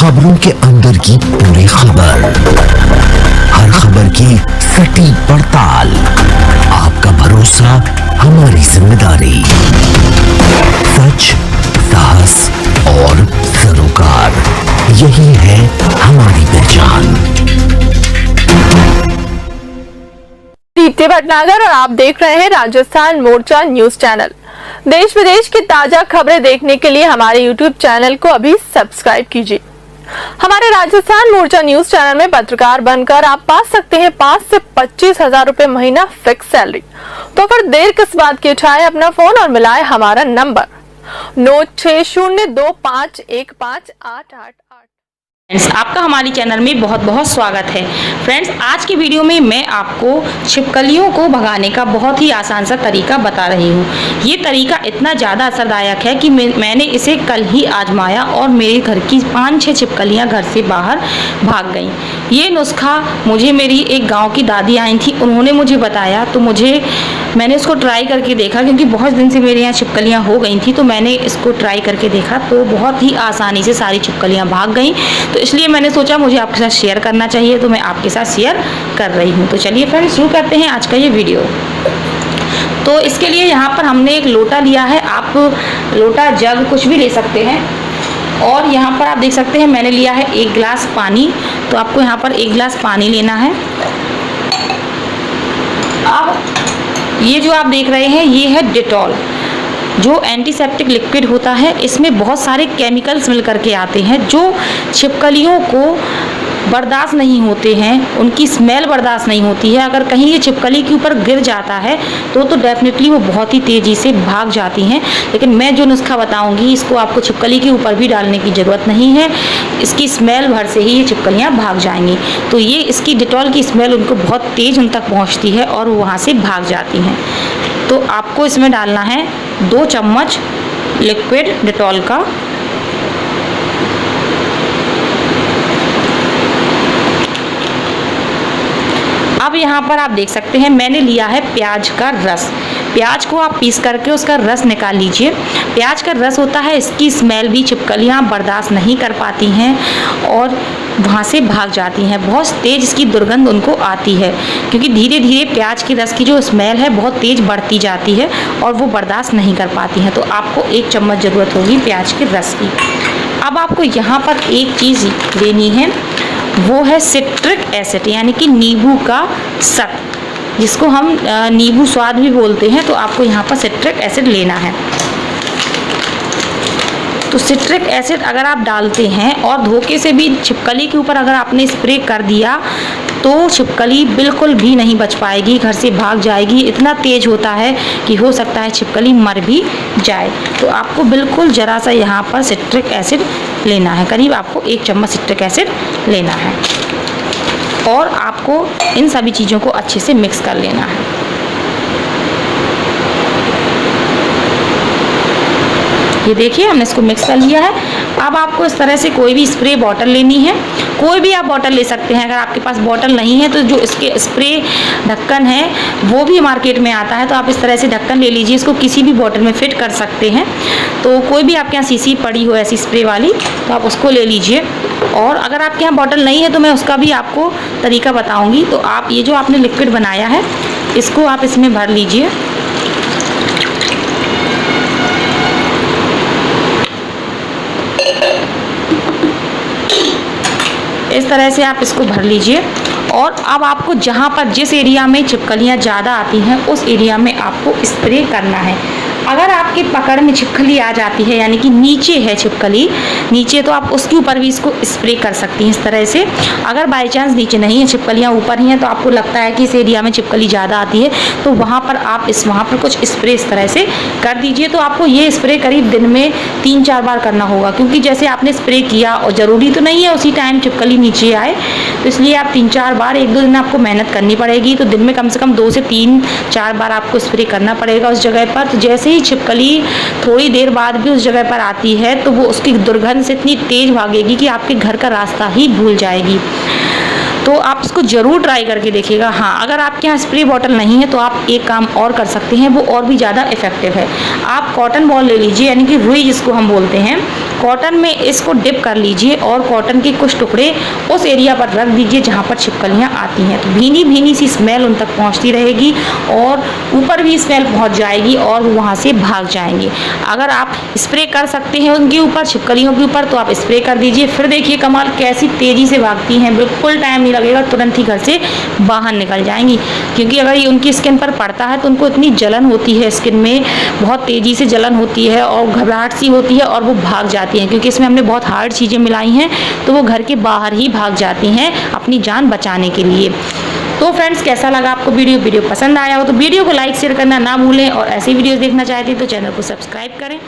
खबरों के अंदर की पूरी खबर, हर खबर की सटीक पड़ताल, आपका भरोसा हमारी जिम्मेदारी। सच, साहस और सरोकार, यही है हमारी पहचान। दीप्ति भटनागर और आप देख रहे हैं राजस्थान मोर्चा न्यूज चैनल। देश विदेश की ताजा खबरें देखने के लिए हमारे YouTube चैनल को अभी सब्सक्राइब कीजिए। हमारे राजस्थान मोर्चा न्यूज चैनल में पत्रकार बनकर आप पा सकते हैं 5 से 25 हजार रुपए महीना फिक्स सैलरी। तो फिर देर किस बात की, उठाए अपना फोन और मिलाए हमारा नंबर 9602515888। फ्रेंड्स, आपका हमारे चैनल में बहुत बहुत स्वागत है। फ्रेंड्स, आज की वीडियो में मैं आपको छिपकलियों को भगाने का बहुत ही आसान सा तरीका बता रही हूँ। ये तरीका इतना ज़्यादा असरदायक है कि मैंने इसे कल ही आजमाया और मेरे घर की 5-6 छिपकलियाँ घर से बाहर भाग गईं। ये नुस्खा मुझे मेरी एक गाँव की दादी आई थी, उन्होंने मुझे बताया, तो मैंने इसको ट्राई करके देखा, क्योंकि बहुत दिन से मेरे यहाँ छिपकलियाँ हो गई थी, तो मैंने इसको ट्राई करके देखा तो बहुत ही आसानी से सारी छिपकलियाँ भाग गईं। तो इसलिए मैंने सोचा मुझे आपके साथ शेयर करना चाहिए, तो मैं आपके साथ शेयर कर रही हूँ। तो चलिए फ्रेंड्स, शुरू करते हैं आज का ये वीडियो। तो इसके लिए यहाँ पर हमने एक लोटा लिया है, आप लोटा जग कुछ भी ले सकते हैं। और यहाँ पर आप देख सकते हैं मैंने लिया है 1 गिलास पानी। तो आपको यहाँ पर 1 गिलास पानी लेना है। अब ये जो आप देख रहे हैं ये है डेटॉल, जो एंटीसेप्टिक लिक्विड होता है। इसमें बहुत सारे केमिकल्स मिल करके आते हैं जो छिपकलियों को बर्दाश्त नहीं होते हैं, उनकी स्मेल बर्दाश्त नहीं होती है। अगर कहीं ये छिपकली के ऊपर गिर जाता है तो डेफिनेटली वो बहुत ही तेज़ी से भाग जाती हैं। लेकिन मैं जो नुस्खा बताऊंगी इसको आपको छिपकली के ऊपर भी डालने की ज़रूरत नहीं है, इसकी स्मेल भर से ही ये छिपकलियाँ भाग जाएंगी। तो ये इसकी डिटॉल की स्मेल उनको बहुत तेज़ उन तक पहुँचती है और वो वहाँ से भाग जाती हैं। तो आपको इसमें डालना है 2 चम्मच लिक्विड डेटॉल का। अब यहाँ पर आप देख सकते हैं मैंने लिया है प्याज का रस। प्याज को आप पीस करके उसका रस निकाल लीजिए। प्याज का रस होता है, इसकी स्मेल भी छिपकलियाँ बर्दाश्त नहीं कर पाती हैं और वहाँ से भाग जाती हैं। बहुत तेज़ इसकी दुर्गंध उनको आती है, क्योंकि धीरे धीरे प्याज के रस की जो स्मेल है बहुत तेज़ बढ़ती जाती है और वो बर्दाश्त नहीं कर पाती हैं। तो आपको 1 चम्मच ज़रूरत होगी प्याज के रस की। अब आपको यहाँ पर एक चीज़ लेनी है, वो है सिट्रिक एसिड, यानी कि नींबू का सत, जिसको हम नींबू स्वाद भी बोलते हैं। तो आपको यहाँ पर सिट्रिक एसिड लेना है। तो सिट्रिक एसिड अगर आप डालते हैं और धोखे से भी छिपकली के ऊपर अगर आपने स्प्रे कर दिया तो छिपकली बिल्कुल भी नहीं बच पाएगी, घर से भाग जाएगी। इतना तेज़ होता है कि हो सकता है छिपकली मर भी जाए। तो आपको बिल्कुल ज़रा सा यहाँ पर सिट्रिक एसिड लेना है, करीब आपको 1 चम्मच सिट्रिक एसिड लेना है और आपको इन सभी चीज़ों को अच्छे से मिक्स कर लेना है। ये देखिए हमने इसको मिक्स कर लिया है। अब आपको इस तरह से कोई भी स्प्रे बॉटल लेनी है, कोई भी आप बॉटल ले सकते हैं। अगर आपके पास बॉटल नहीं है तो जो इसके स्प्रे ढक्कन है वो भी मार्केट में आता है, तो आप इस तरह से ढक्कन ले लीजिए, इसको किसी भी बॉटल में फिट कर सकते हैं। तो कोई भी आपके यहाँ शीशी पड़ी हो ऐसी स्प्रे वाली तो आप उसको ले लीजिए। और अगर आपके यहाँ बॉटल नहीं है तो मैं उसका भी आपको तरीका बताऊँगी। तो आप ये जो आपने लिक्विड बनाया है इसको आप इसमें भर लीजिए। इस तरह से आप इसको भर लीजिए। और अब आपको जहाँ पर जिस एरिया में छिपकलियाँ ज़्यादा आती हैं उस एरिया में आपको स्प्रे करना है। अगर आपके पकड़ में छिपकली आ जाती है, यानी कि नीचे है छिपकली नीचे, तो आप उसके ऊपर भी इसको स्प्रे कर सकती हैं इस तरह से। अगर बाई चांस नीचे नहीं है, छिपकलियाँ ऊपर ही हैं, तो आपको लगता है कि इस एरिया में छिपकली ज़्यादा आती है, तो वहाँ पर आप वहाँ पर कुछ स्प्रे इस तरह से कर दीजिए। तो आपको ये स्प्रे करीब दिन में 3-4 बार करना होगा, क्योंकि जैसे आपने स्प्रे किया और ज़रूरी तो नहीं है उसी टाइम छिपकली नीचे आए, तो इसलिए आप 3-4 बार 1-2 दिन आपको मेहनत करनी पड़ेगी। तो दिन में कम से कम 2 से 3-4 बार आपको स्प्रे करना पड़ेगा उस जगह पर। तो जैसे ही छिपकली थोड़ी देर बाद भी उस जगह पर आती है तो वो उसकी दुर्गंध से इतनी तेज भागेगी कि आपके घर का रास्ता ही भूल जाएगी। तो आप इसको ज़रूर ट्राई करके देखिएगा। हाँ, अगर आपके यहाँ स्प्रे बॉटल नहीं है तो आप एक काम और कर सकते हैं, वो और भी ज़्यादा इफेक्टिव है। आप कॉटन बॉल ले लीजिए, यानी कि रुई जिसको हम बोलते हैं, कॉटन में इसको डिप कर लीजिए और कॉटन के कुछ टुकड़े उस एरिया पर रख दीजिए जहाँ पर छिपकलियाँ आती हैं। तो भीनी भीनी सी स्मेल उन तक पहुँचती रहेगी और ऊपर भी स्मेल पहुँच जाएगी और वो वहाँ से भाग जाएंगे। अगर आप स्प्रे कर सकते हैं उनके ऊपर, छिपकलियों के ऊपर, तो आप स्प्रे कर दीजिए। फिर देखिए कमाल कैसी तेज़ी से भागती हैं, बिल्कुल टाइम नहीं लगेगा, तुरंत ही घर से बाहर निकल जाएंगी। क्योंकि अगर ये उनकी स्किन पर पड़ता है तो उनको इतनी जलन होती है, स्किन में बहुत तेज़ी से जलन होती है और घबराहट सी होती है और वो भाग जाती हैं। क्योंकि इसमें हमने बहुत हार्ड चीज़ें मिलाई हैं तो वो घर के बाहर ही भाग जाती हैं अपनी जान बचाने के लिए। तो फ्रेंड्स, कैसा लगा आपको वीडियो पसंद आया हो तो वीडियो को लाइक शेयर करना ना भूलें और ऐसी वीडियोस देखना चाहते हैं तो चैनल को सब्सक्राइब करें।